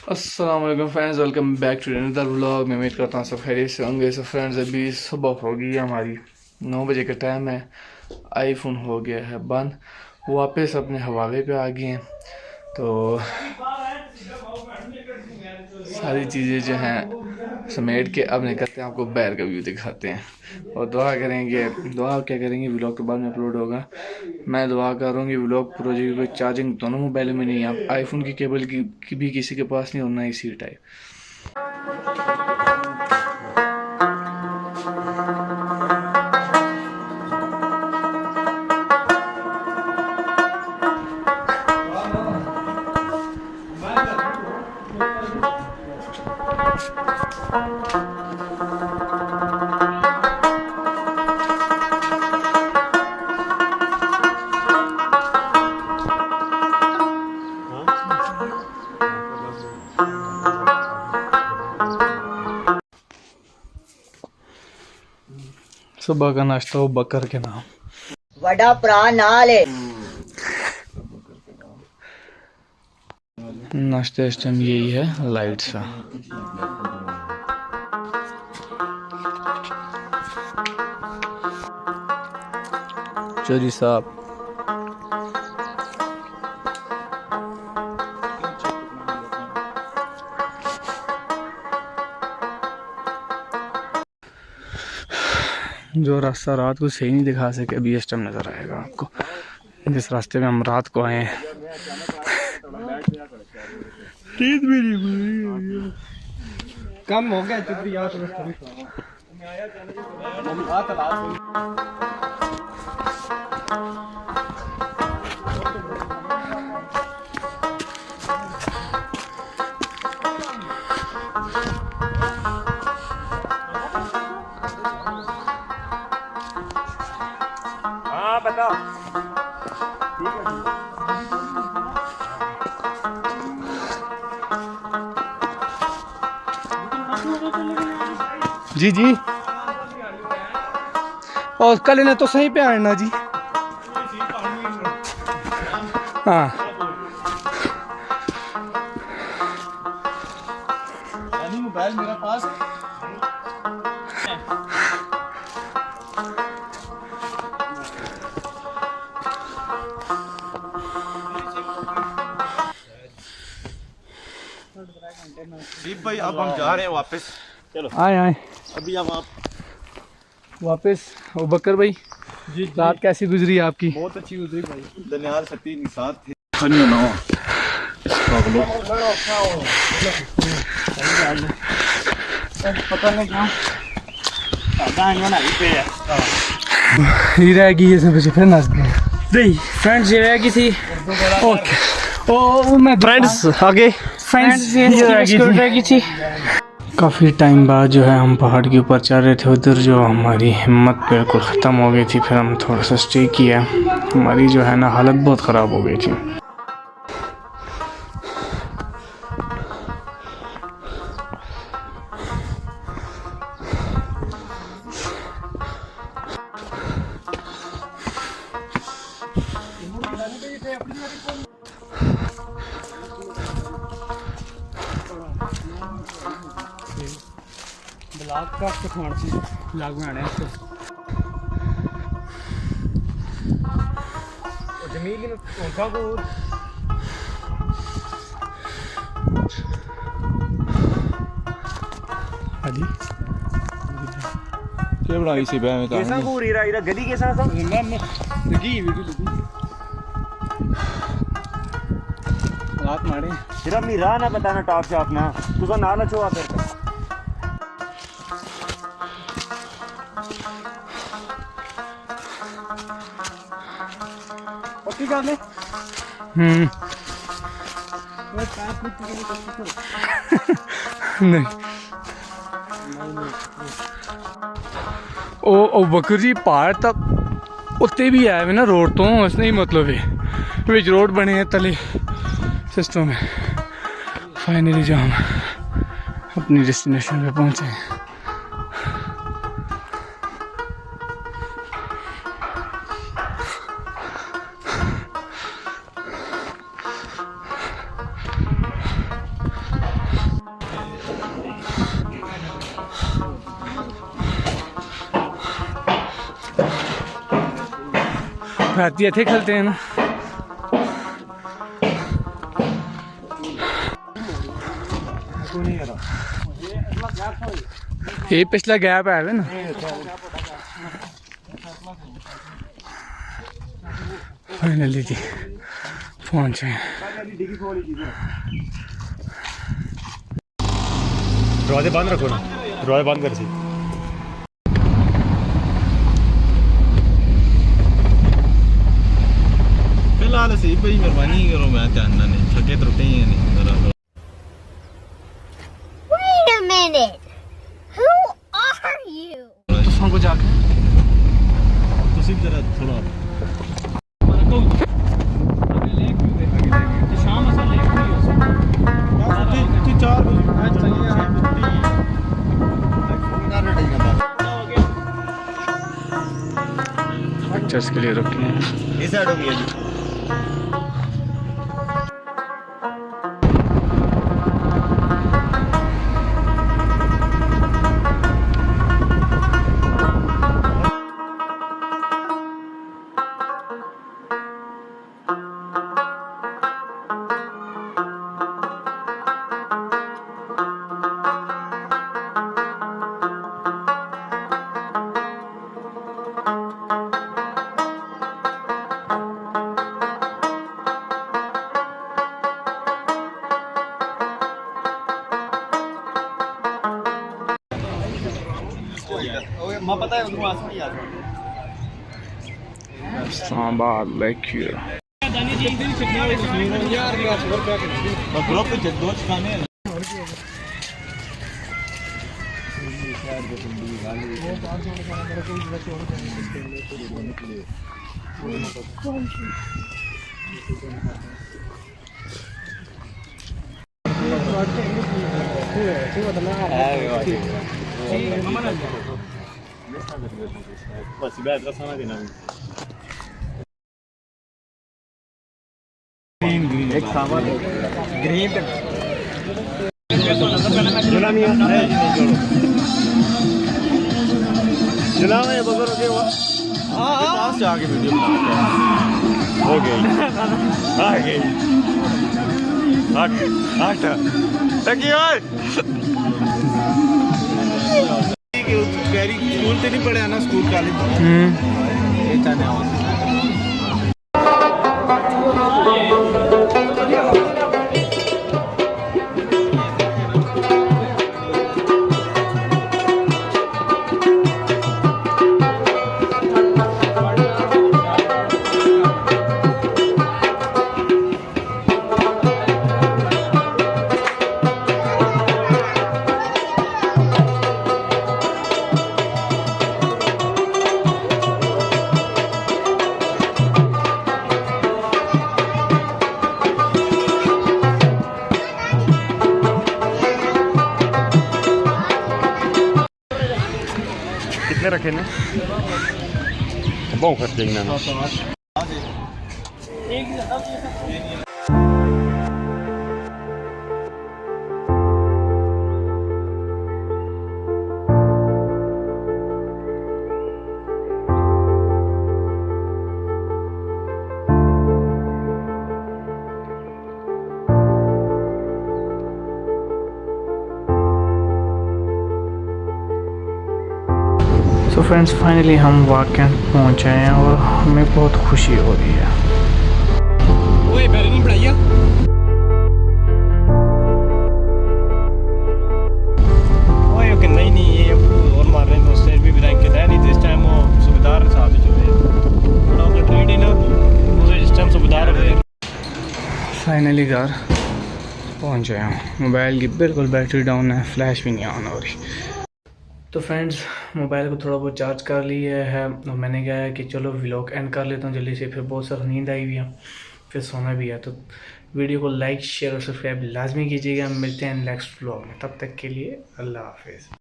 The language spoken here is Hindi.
अस्सलाम वालेकुम friends, welcome back to another vlog. मैं उम्मीद करता हूँ सब खैरियत से होंगे। सो फ्रेंड्स, अभी सुबह हो गई है, हमारी 9 बजे का टाइम है। आईफोन हो गया है बंद, वापस अपने हवाले पे आ गए हैं। तो सारी चीज़ें जो हैं समेट के अब निकलते हैं, आपको बाहर का व्यू दिखाते हैं और दुआ करेंगे। दुआ क्या करेंगे, व्लॉग के बाद में अपलोड होगा। मैं दुआ करूँगी व्लॉग प्रोजेक्ट पर चार्जिंग दोनों मोबाइल में नहीं है, आईफोन की केबल की भी किसी के पास नहीं होना, इसी टाइप। सुबह का नाश्ता हो बकर के नाम, वड़ा प्राण नाल है। नाश्ते इस टाइम यही है, लाइट सा। चोरी साहब जो रास्ता रात को सही नहीं दिखा सके, अभी इस टाइम नजर आएगा आपको। जिस रास्ते में हम रात को आए हैं, नींद भी नहीं हुई। कम हो गया चुप्पी यार। हाँ बता। जी जी, और कल इन्हें तो सही पे आना जी। हाँ मोबाइल मेरा पास भाई। अब हम जा रहे हैं वापस। चलो आए आए अभी हम आप वापस। ओ बकर भाई जी, रात कैसी गुजरी आपकी? बहुत अच्छी गुजरी भाई। दनियाल सत्ती साथ थे। पता नहीं क्या ये रह गई है, सब फिर नस गए। फ्रेंड्स ये रह गई थी। ओके ओ मैं फ्रेंड्स आगे फ्रेंड्स ये रह गई थी। काफ़ी टाइम बाद जो है हम पहाड़ के ऊपर चढ़ रहे थे, उधर जो हमारी हिम्मत बिल्कुल ख़त्म हो गई थी। फिर हम थोड़ा सा स्टे किया, हमारी जो है ना हालत बहुत ख़राब हो गई थी। ब्लॉक का खान से ब्लॉग बनाने जमीन उनका को हाजी क्या बनाई सी बह में तो कैसा को रीरा रीरा गली के साथ लगी वीडियो लगी रात मारे फिर अपनी राह ना बताना टॉप शॉप ना तुझा ना ना छुआ फिर पक्की कर ले। नहीं ओ बकर जी, पहाड़ तक उत्ते भी आए हुए ना रोड तो उसने ही मतलब है विच रोड बने हैं तले सिस्टम है। फाइनली जो हम अपनी डेस्टिनेशन पे पहुंचे हैं। हाथी थे खेलते हैं ना। ये पिछला गैप है ना। फाइनली जी पहुंचे हैं। दरवाजे बंद रखो ना, दरवाजे बंद कर सी। फिलहाल सी भाई मेहरबानी करो, मैं जानना नहीं थके त्रुटे ही नहीं। Wait a minute. Who are you? तो सबको जाके तो सिर्फ जरा थोड़ा शाम से लेक्चर्स के लिए रुके हैं। इस साइड हो गया जी। पता है उनको आसमान याद है। Istanbul like you। ग्रुप पे दो खाने हैं। बस बैठ का खाना देना एक सामान ग्रीन जुलाम है बगर हो गया। हाँ पास से आगे वीडियो हो गई आ गई। हट हट स्कूल से नहीं पढ़े ना, स्कूल कॉलेज कितने रखे ने बहुत खर्च देंगे ना। तो फ्रेंड्स फाइनली हम वहcantt पहुँचे हैं और हमें बहुत खुशी हो रही है। ओए बैल नहीं पढ़ाइया ओए ओके नहीं ये और मार रहे हैं दोस्त भी रैंक के नहीं दिस टाइम वो सुबेदार साथ चले थोड़ा उधर ट्रेड है ना मुझे इस टाइम सुबेदार है। फाइनली घर पहुँचे हैं। मोबाइल की बिल्कुल बैटरी डाउन है, फ्लैश भी नहीं ऑन हो रही। तो फ्रेंड्स मोबाइल को थोड़ा बहुत चार्ज कर लिया है और मैंने कहा है कि चलो व्लॉग एंड कर लेता हूँ जल्दी से, फिर बहुत सारा नींद आई हुई है, फिर सोना भी है। तो वीडियो को लाइक शेयर और सब्सक्राइब लाजमी कीजिएगा। मिलते हैं नेक्स्ट व्लॉग में, तब तक के लिए अल्लाह हाफिज़।